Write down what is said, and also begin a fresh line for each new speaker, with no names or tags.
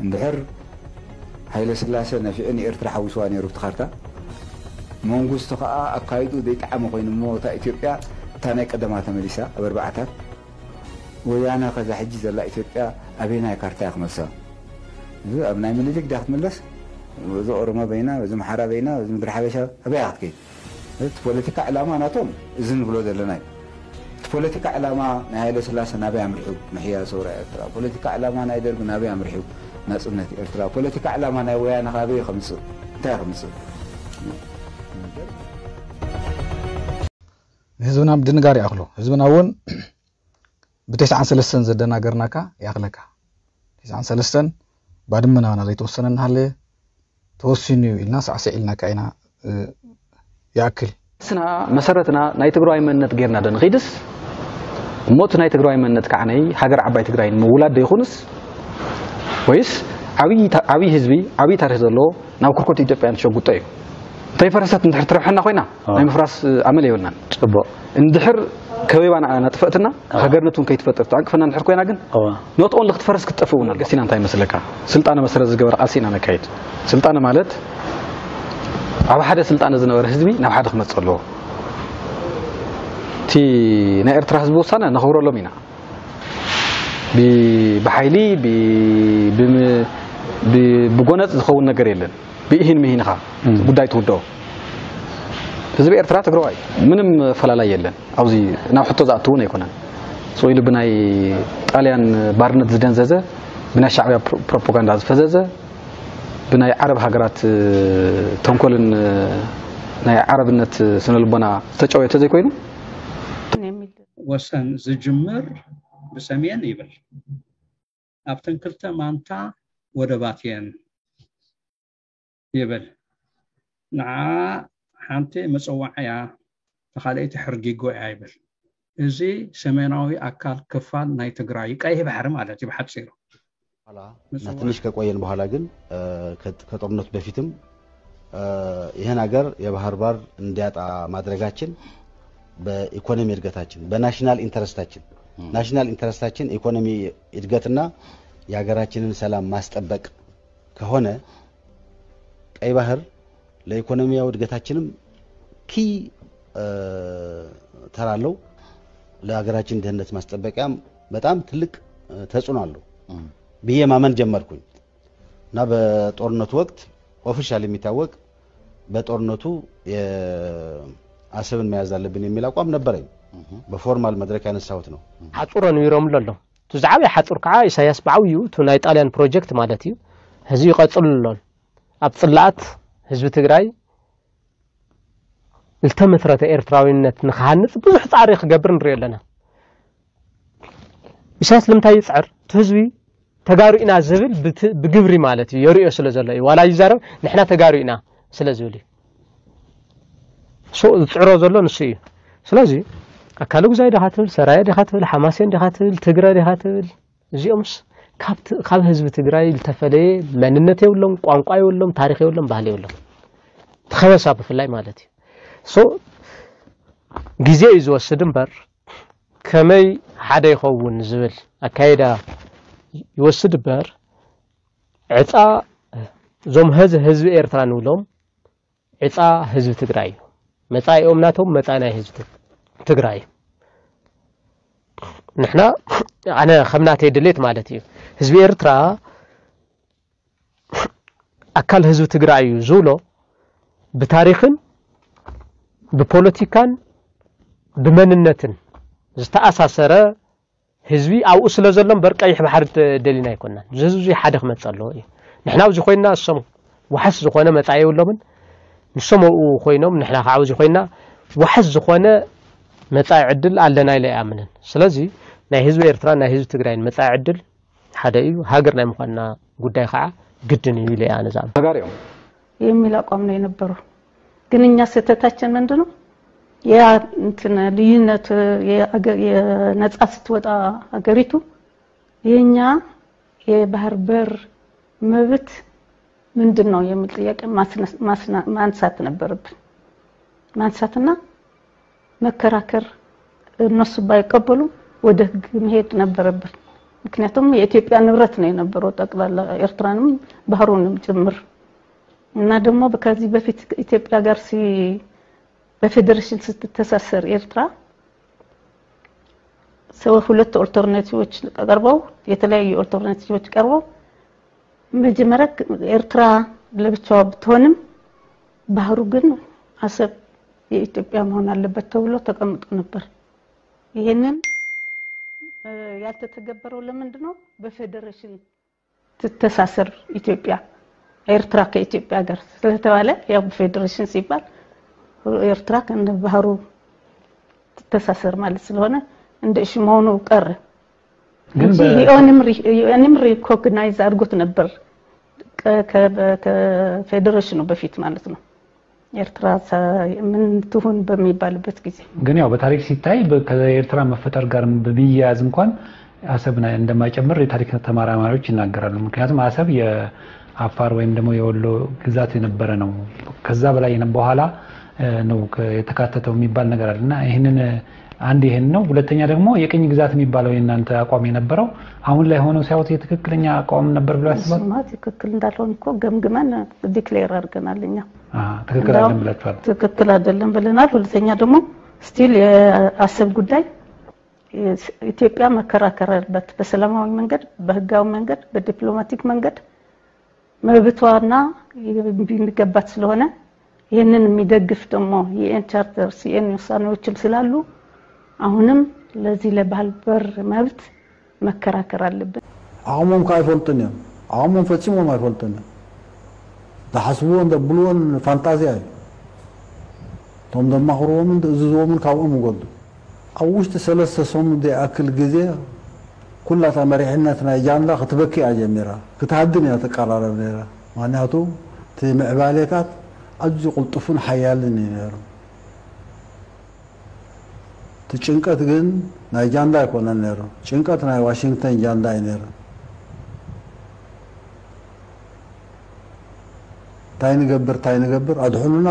اندحر هايله سلاسه نفعن إرترا حوسوا نيرو تخارتا منغوستو خا اكايدو ديطعم خوين مو تا إثيوبيا تاناي قدمات مليسا أربعتات ويانا كذا حجي زلا إثيوبيا أبينا كارتا يخمسا أبناء ملك داخل ملس وذو أورما بينا وذو محارة بينا وذو مدر حبشة أبي أخذ بوليتيكا علامة ناتهم إذن بلود لنا بوليتيكا علامة نهاية سلاسة نبي أمريكا محيا سورة إرترا بوليتيكا علامة نايدر نبي أمريكا ناس أمنتي إرترا بوليتيكا علامة نويانا خابي خمسة تا خمسة
هزونا بدنقاري أخلو هزونا ون بتسعة سلسن زدنا قرناكا يأخلكا تسعة سلسن بعد ما أنا ريت وصلنا نهالي توصيني الناس عسئلنا كأينا يأكل
سنا مسارتنا نايتقرأي منت غيرنا دن غيدس موت نايتقرأي منت كعني حجر عباية تقرأين مولاد ديخونس ويس عوي حزبي عوي تاريخ الله ناو كركوت يجيبان شو قطعي طيب فرصت ندحر تربحنا خوينا نايم فرص عمل يولنا ندحر كويبان أنا تفقتنا هجرنتون كي تفقت تعرفنا ندحر كوينا جن نوت أون لخت فرص كتفونا قسينا نتاي مسلكا سلطانة مسألة زجبر قاسينا أنا كيد سلطانة مالت أو حدا سلطانة زنور حزبي ناو حدا خمس الله تي نائر ترى حزبو سنة نخور له منا بحيلي بجونات زخون نجريلن بيهين مهينها بداية تودو حزب إرترا تقرأي منم فلا يلن أو زي ناو حتى زعتونا يكونن سويل بناي طاليان بارنت زدان زازا بناي شعبية بروباغندا فزازا بناي عرب هاجرات تنقلن ناي عرب النت سنلبنا تجاوي تزي كوينو
وسن زجمر بسمين يبل أبتن كلتا مانتا ودباتين يبل نع حانتي مصوعيا تخاليت حرقي قوي يبل إزي سميناوي أكال كفال ناي تقراي كايه بحر مالتي بحد سيرو
ትንሽ ከቆየን በኋላ ግን ከጦርነቱ በፊትም ይሄን ሀገር የባህር ባር እንዲያጣ ማድረጋችን በኢኮኖሚ እድገታችን በናሽናል ኢንተረስታችን ኢኮኖሚ እድገትና የሀገራችንን ሰላም ማስጠበቅ ከሆነ ቀይ ባህር ለኢኮኖሚያው እድገታችንም ኪ ተራለው ለሀገራችን ደህንነት ማስጠበቂያም በጣም ትልቅ ተጽዕኖ አለው ብዬ ማመን ጀመርኩኝ እና በጦርነቱ ወቅት ኦፊሻሊ የሚታወቅ በጦርነቱ አሰብን መያዝ አለብን የሚል አቋም ነበረኝ በፎርማል መድረክ ያነሳሁት ነው
حطورن يرملሎ تزعبي حطور كዓ ኢሳያስ ባዓውዩ ቱ ናይ ጣልያን ፕሮጀክት ማለት እዩ ህዚ ይቀጽልሎ ኣብ ጽላአት ህዝቢ ትግራይ التمثرت ኤርትራዊነት ንኻንጽ ብዙሕ ጻዕሪ ክገብር ንርኢ ኣለና ኢሳያስ ለምታይ ይጽዕር ህዝቢ ተጋሩኢና ዝብል ብግብሪ ማለት እዩ የርእዮ ስለ ዘሎ እዩ ዋላ ይዛረብ ንሕና ተጋሩኢና ስለ ዝብል እዩ سو تصعروا زلون الشيء سلازي أكلوا زايد خاتل سرايا دي خاتل حماسين دي خاتل تجرا دي خاتل زيومس كاب حزب تجراي التفلي مننته يولم قانقا يولم تاريخ يولم ባህል يولم تخوسا بفلاي مالتي سو ጊዜ ይወስድ እምበር ከመይ ሓደ ይኸውን ዝብል አካይዳ ይወስድ እምበር ዕፃ ዞም ህዝብ ኤርትራ ንብሎም ዕፃ ህዝብ ትግራይ መጻኢኦም ናቶም መጻናይ ህዝብ ትግራይ ንሕና أنا خمناتي دليت مالتي ህዝብ ኤርትራ አካል ህዝብ ትግራይ ዙሎ بتاريخن بpolitikan بمننتن ዝተኣሳሰረ ህዝቢ ኣብኡ ስለ ዘሎም በርቀይሕ ባሕር ደሊና ይኮና ዝህዝቢ ሓደ ክመጽኣለዎ እዩ ንሕና ኣብዚ ኮይና እሶም ወሓስ ዝኾነ መጻኢ የብሎምን ንሰምኡ ኮይኖም ንሕና ካብዚ ኮይና ወሓስ ዝኾነ መጻኢ ዕድል ኣለና ኢለ ኣምነን ስለዚ ናይ ህዝቢ ኤርትራ ናይ ህዝቢ ትግራይን መጻኢ ዕድል ሓደ እዩ ሃገር ናይ ምዃንና ጉዳይ ከዓ ግድን እዩ ኢለ ኣነዛም
ተጋሪኦም
የሚል አቋም ነው የነበረው ግን እኛ ስህተታችን ምንድነው ያ እንትን ልዩነት የነጻ ስትወጣ ሀገሪቱ የኛ የባህር በር መብት ምንድነው የሚል ጥያቄ ማንሳት ነበርብን ማንሳትና መከራከር እነሱ ባይቀበሉ ወደ ህግ መሄድ ነበረብን ምክንያቱም የኢትዮጵያ ንብረት ነው የነበረው ጠቅላላ ኤርትራንም ባህሩንም ጭምር እና ደግሞ ከዚህ በፊት ኢትዮጵያ ጋር በፌዴሬሽን ስትተሳሰር ኤርትራ ሰው ሁለት ኦልተርናቲቮች ቀርበው የተለያዩ ኦልተርናቲቮች ቀርበው መጀመሪያ ኤርትራ ለብቻዋ ብትሆንም ባህሩ ግን አሰብ የኢትዮጵያ መሆን አለበት ተብሎ ተቀምጦ ነበር። ይሄንን ያልተተገበረው ለምንድነው? በፌዴሬሽን ትተሳሰር ኢትዮጵያ ኤርትራ ከኢትዮጵያ ጋር ስለተባለ ያው በፌዴሬሽን ሲባል ኤርትራ ከእንደ ባህሩ ትተሳሰር ማለት ስለሆነ እንደ እሺ መሆኑ ቀረ። ግን እኔም ሪኮግናይዝ አድርጎት ነበር ከፌዴሬሽኑ በፊት ማለት ነው። ኤርትራ ምን ትሁን በሚባልበት ጊዜ
ግን ያው በታሪክ ሲታይ ከኤርትራ መፈጠር ጋር በቢያያዝ እንኳን አሰብና እንደማይጨምር የታሪክ ተመራማሪዎች ይናገራሉ። ምክንያቱም አሰብ የአፋር ወይም ደግሞ የወሎ ግዛት የነበረ ነው። ከዛ በላይ በኋላ ነው የተካተተው የሚባል ነገር አለና ይሄንን አንድ ይሄን ነው። ሁለተኛ ደግሞ የቅኝ ግዛት የሚባለው የናንተ አቋም የነበረው አሁን ላይ ሆኖ ሳይወት የትክክለኛ አቋም ነበር ብለው ያስባሉ።
ማለት ትክክል እንዳልሆነ እኮ ገምግመን ዲክሌር አድርገናል።
ትክክል አይደለም ብላችኋል።
ትክክል አይደለም ብለናል። ሁለተኛ ደግሞ ስቲል የአሰብ ጉዳይ ኢትዮጵያ መከራከርበት በሰላማዊ መንገድ፣ በህጋዊ መንገድ፣ በዲፕሎማቲክ መንገድ መብቷና የሚገባት ስለሆነ ይሄንን የሚደግፍ ደግሞ የኤን ቻርተር ሲኤን ውሳኔዎችም ስላሉ አሁንም ለዚህ ለባህል በር መብት መከራከር አለብን።
አሁንም ካይፈልጥን አሁንም ፈጽሞ ማይፈልጥን ዳሐስቡን ደብሉን ፋንታዚያ ቶም ደማኽሮም ዝዞምን ካብኦም ወገዱ አውሽት ሰለስተ ሶምደ አክል ጊዜ ኩላታ መሪሕነትና ጃንላ ክትበኪ አጀሚራ ክትሃድን ያ ተቀራረብ ነራ ማንያቱ ትምዕባሌታት አጅ ቁልጥፉን ሓያልን ነሩ ትጭንቀት ግን ናይ ጃንዳ አይኮነን ነሩ ጭንቀት ናይ ዋሽንግተን ጃንዳ አይነሩ ታይንገብር አድሑኑና